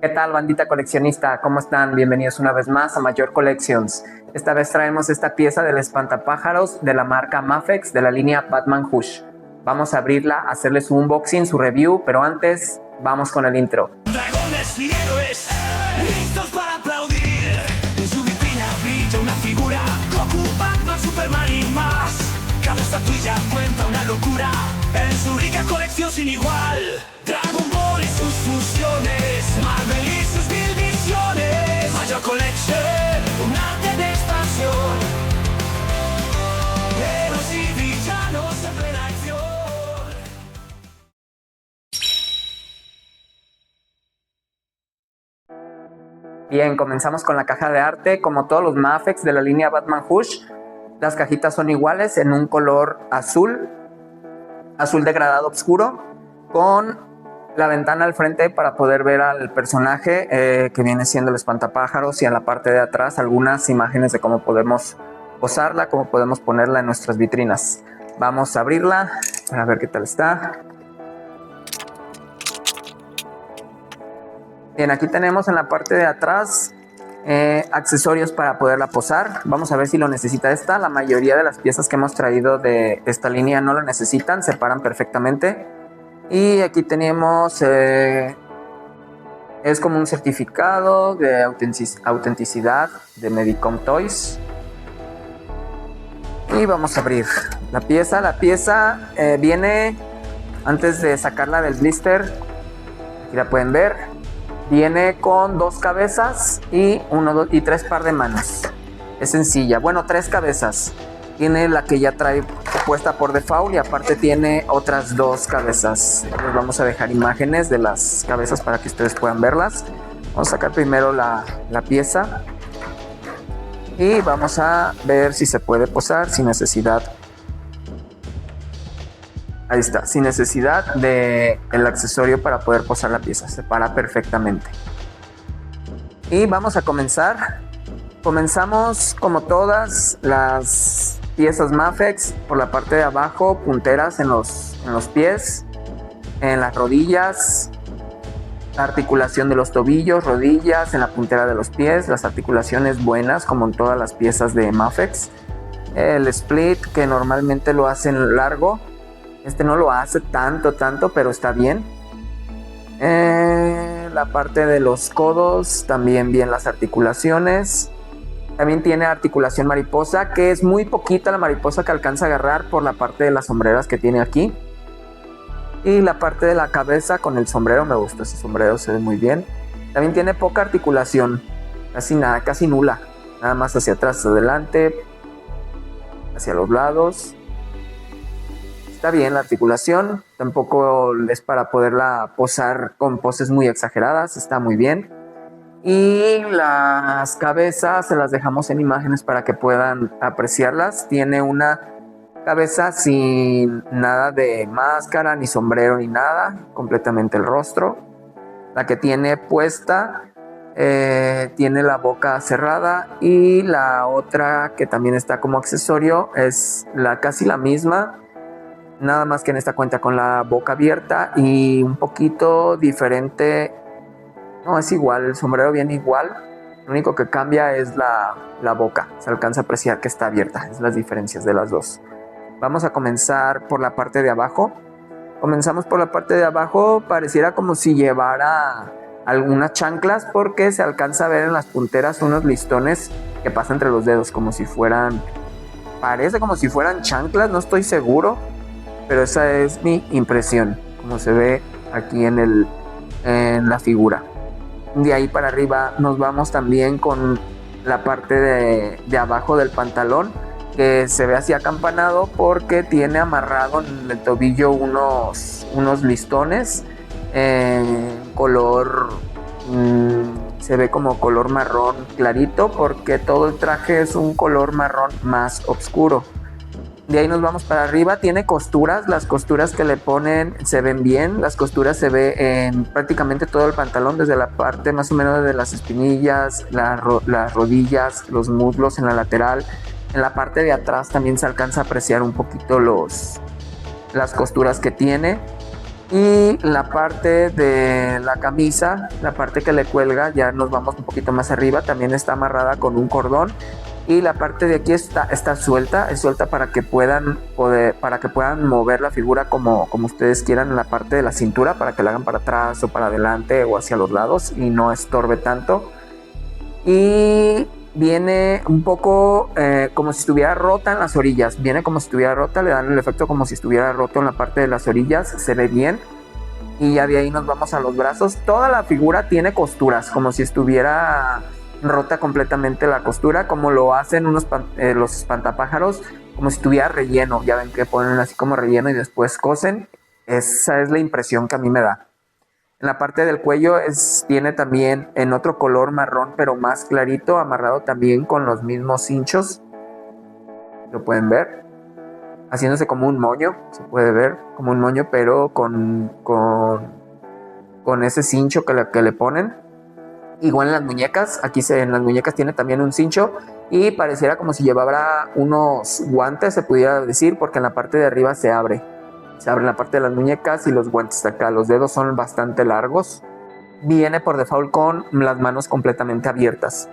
¿Qué tal, bandita coleccionista? ¿Cómo están? Bienvenidos una vez más a Major Collections. Esta vez traemos esta pieza del espantapájaros de la marca Mafex de la línea Batman Hush. Vamos a abrirla, hacerles su unboxing, su review, pero antes vamos con el intro. Dragones y héroes, listos para aplaudir. En su vitrina brilla una figura, Goku, Batman, Superman y más. Cada estatuilla cuenta una locura, en su rica colección sin igual. Dragon Ball y sus fusiones, Marvel y sus mil visiones. Major Collection, un arte de expansión. Héroes y villanos en plena acción. Bien, comenzamos con la caja de arte. Como todos los Mafex de la línea Batman Hush, las cajitas son iguales en un color azul degradado oscuro, con la ventana al frente para poder ver al personaje que viene siendo el espantapájaros, y en la parte de atrás algunas imágenes de cómo podemos posarla, cómo podemos ponerla en nuestras vitrinas. Vamos a abrirla para ver qué tal está. Bien, aquí tenemos en la parte de atrás accesorios para poderla posar. Vamos a ver si lo necesita esta. La mayoría de las piezas que hemos traído de esta línea no lo necesitan, se paran perfectamente. Y aquí tenemos, es como un certificado de autenticidad de Medicom Toys. Y vamos a abrir la pieza. La pieza viene, antes de sacarla del blister, aquí la pueden ver, viene con 2 cabezas y 3 par de manos. Es sencilla, bueno, 3 cabezas. Tiene la que ya trae puesta por default y aparte tiene otras 2 cabezas. Les vamos a dejar imágenes de las cabezas para que ustedes puedan verlas. Vamos a sacar primero la pieza y vamos a ver si se puede posar sin necesidad. Ahí está, sin necesidad de el accesorio para poder posar la pieza. Se para perfectamente. Y vamos a comenzar. Comenzamos como todas las piezas Mafex por la parte de abajo, punteras en los pies, en las rodillas, la articulación de los tobillos, rodillas, en la puntera de los pies, las articulaciones buenas como en todas las piezas de Mafex. El split, que normalmente lo hacen largo, este no lo hace tanto, pero está bien. La parte de los codos, también bien las articulaciones. También tiene articulación mariposa, que es muy poquita la mariposa que alcanza a agarrar por la parte de las sombreras que tiene aquí. Y la parte de la cabeza con el sombrero, me gusta ese sombrero, se ve muy bien. También tiene poca articulación, casi nada, casi nula. Nada más hacia atrás, hacia adelante, hacia los lados. Está bien la articulación, tampoco es para poderla posar con poses muy exageradas, está muy bien. Y las cabezas se las dejamos en imágenes para que puedan apreciarlas. Tiene una cabeza sin nada de máscara, ni sombrero, ni nada, completamente el rostro. La que tiene puesta tiene la boca cerrada, y la otra que también está como accesorio es casi la misma. Nada más que en esta cuenta con la boca abierta y un poquito diferente. No, es igual, el sombrero viene igual. Lo único que cambia es la boca. Se alcanza a apreciar que está abierta. Es las diferencias de las dos. Vamos a comenzar por la parte de abajo. Comenzamos por la parte de abajo. Pareciera como si llevara algunas chanclas, porque se alcanza a ver en las punteras unos listones que pasan entre los dedos, como si fueran... Parece como si fueran chanclas, no estoy seguro, pero esa es mi impresión, como se ve aquí en la figura. De ahí para arriba nos vamos también con la parte de abajo del pantalón, que se ve así acampanado porque tiene amarrado en el tobillo unos listones color, se ve como color marrón clarito, porque todo el traje es un color marrón más oscuro. De ahí nos vamos para arriba, tiene costuras, las costuras que le ponen se ven bien, las costuras se ve en prácticamente todo el pantalón, desde la parte más o menos de las espinillas, las rodillas, los muslos en la lateral. En la parte de atrás también se alcanza a apreciar un poquito las costuras que tiene. Y la parte de la camisa, la parte que le cuelga, ya nos vamos un poquito más arriba, también está amarrada con un cordón. Y la parte de aquí está suelta, es suelta para que puedan mover la figura como ustedes quieran en la parte de la cintura, para que la hagan para atrás o para adelante o hacia los lados y no estorbe tanto. Y viene un poco como si estuviera rota en las orillas, viene como si estuviera rota, le dan el efecto como si estuviera roto en la parte de las orillas, se ve bien. Y ya de ahí nos vamos a los brazos. Toda la figura tiene costuras, como si estuviera rota completamente la costura, como lo hacen los espantapájaros, como si estuviera relleno. Ya ven que ponen así como relleno y después cosen. Esa es la impresión que a mí me da. En la parte del cuello tiene también en otro color marrón, pero más clarito, amarrado también con los mismos hinchos. Lo pueden ver. Haciéndose como un moño, se puede ver como un moño, pero con ese cincho que le ponen. Igual en las muñecas, en las muñecas tiene también un cincho y pareciera como si llevara unos guantes, se pudiera decir, porque en la parte de arriba se abre la parte de las muñecas y los guantes acá, los dedos son bastante largos. Viene por default con las manos completamente abiertas.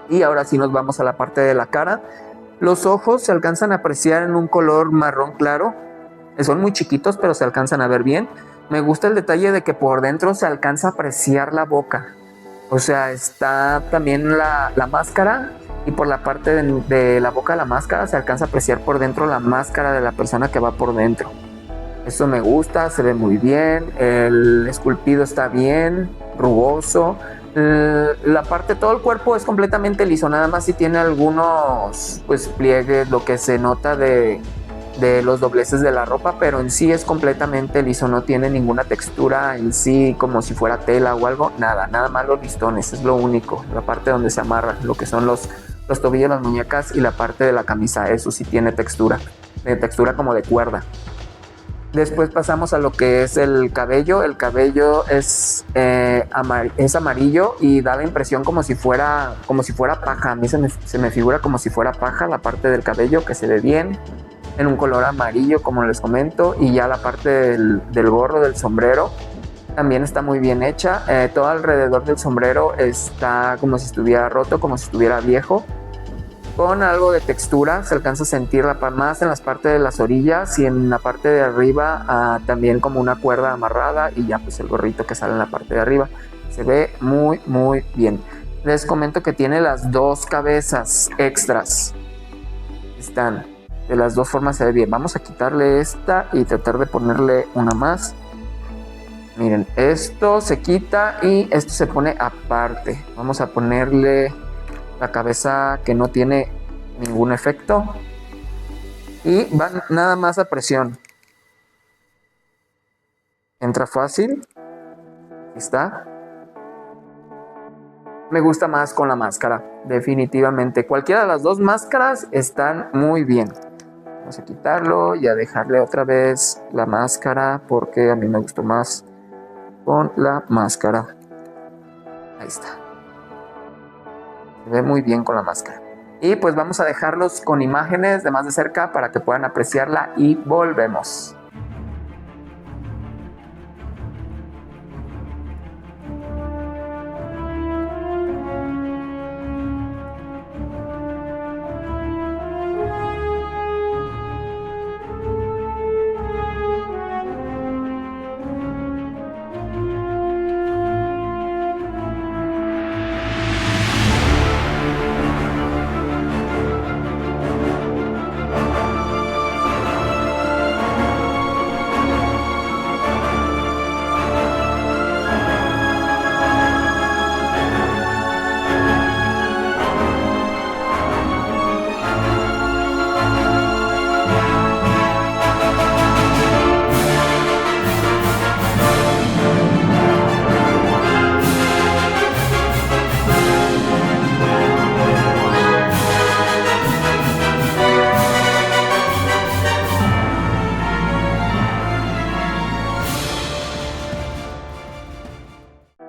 Y ahora sí nos vamos a la parte de la cara. Los ojos se alcanzan a apreciar en un color marrón claro. Son muy chiquitos, pero se alcanzan a ver bien. Me gusta el detalle de que por dentro se alcanza a apreciar la boca. O sea, está también la máscara, y por la parte de la boca de la máscara se alcanza a apreciar por dentro la máscara de la persona que va por dentro. Eso me gusta, se ve muy bien. El esculpido está bien, rugoso. La parte, todo el cuerpo es completamente liso, nada más si tiene algunos pues pliegues, lo que se nota de los dobleces de la ropa, pero en sí es completamente liso, no tiene ninguna textura en sí como si fuera tela o algo, nada más los listones, es lo único, la parte donde se amarra, lo que son los tobillos, las muñecas y la parte de la camisa, eso sí tiene textura como de cuerda. Después pasamos a lo que es el cabello. El cabello es amarillo y da la impresión como si fuera paja. A mí se me figura como si fuera paja la parte del cabello, que se ve bien en un color amarillo, como les comento. Y ya la parte del gorro, del sombrero, también está muy bien hecha. Todo alrededor del sombrero está como si estuviera roto, como si estuviera viejo, con algo de textura. Se alcanza a sentir más en las partes de las orillas, y en la parte de arriba también como una cuerda amarrada, y ya pues el gorrito que sale en la parte de arriba. Se ve muy bien. Les comento que tiene las dos cabezas extras. Están de las dos formas, se ve bien. Vamos a quitarle esta y tratar de ponerle una más. Miren, esto se quita y esto se pone aparte. Vamos a ponerle la cabeza que no tiene ningún efecto y van nada más a presión. Entra fácil. Aquí está. Me gusta más con la máscara, definitivamente. Cualquiera de las dos máscaras están muy bien. Vamos a quitarlo y a dejarle otra vez la máscara, porque a mí me gustó más con la máscara. Ahí está. Se ve muy bien con la máscara. Y pues vamos a dejarlos con imágenes de más de cerca para que puedan apreciarla, y volvemos.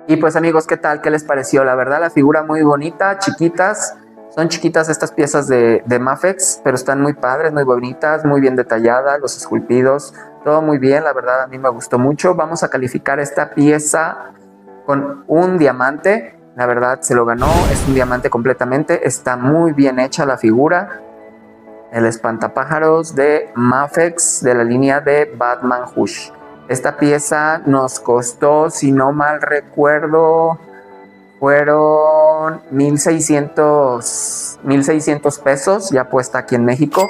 Y pues amigos, ¿qué tal? ¿Qué les pareció? La verdad, la figura muy bonita, chiquitas. Son chiquitas estas piezas de Mafex, pero están muy padres, muy bonitas, muy bien detalladas, los esculpidos, Todo muy bien, la verdad a mí me gustó mucho. Vamos a calificar esta pieza con un diamante. La verdad se lo ganó, es un diamante completamente. Está muy bien hecha la figura. El espantapájaros de Mafex de la línea de Batman Hush. Esta pieza nos costó, si no mal recuerdo, fueron 1,600 pesos ya puesta aquí en México.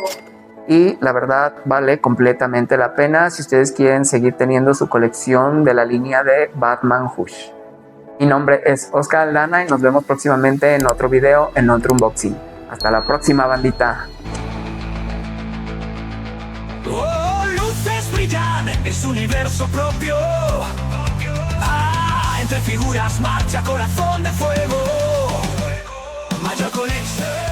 Y la verdad vale completamente la pena si ustedes quieren seguir teniendo su colección de la línea de Batman Hush. Mi nombre es Oscar Aldana y nos vemos próximamente en otro video, en otro unboxing. Hasta la próxima, bandita. Oh, luces brillan en su universo propio. Entre figuras marcha corazón de fuego. Mayor Collection.